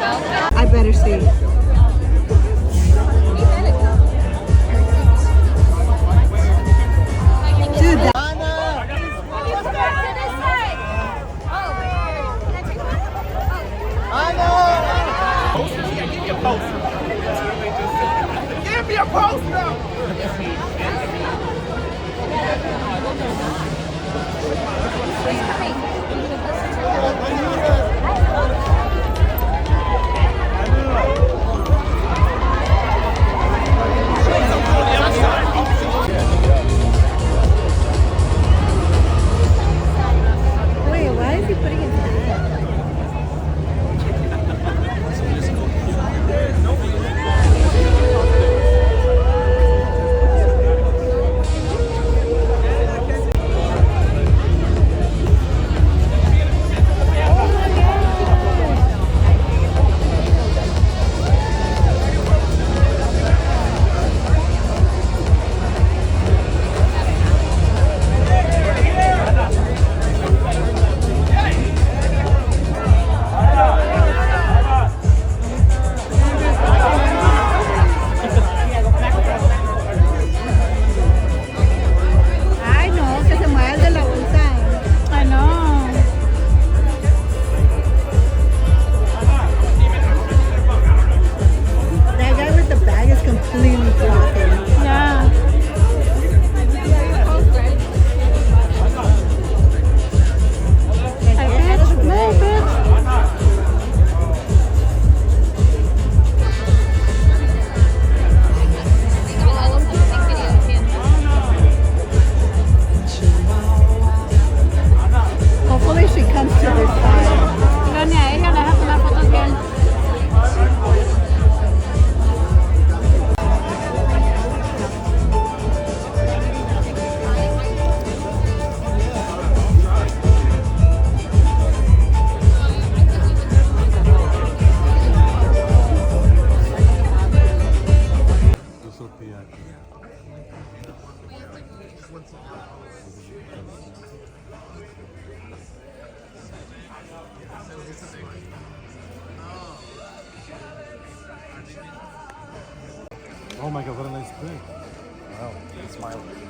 I better see. Dude, that Give me a poster. Give me a poster. wait, why is he putting his hand? Ay, no, que se mueva el de la bolsa. I know. That guy with the bag is completely blocking. Yeah. Hey, bitch. No, bitch. Hopefully she comes to this side. Pero ni a ella le deja tomar fotos bien. Oh my god, what a nice thing. Wow, it's smiling.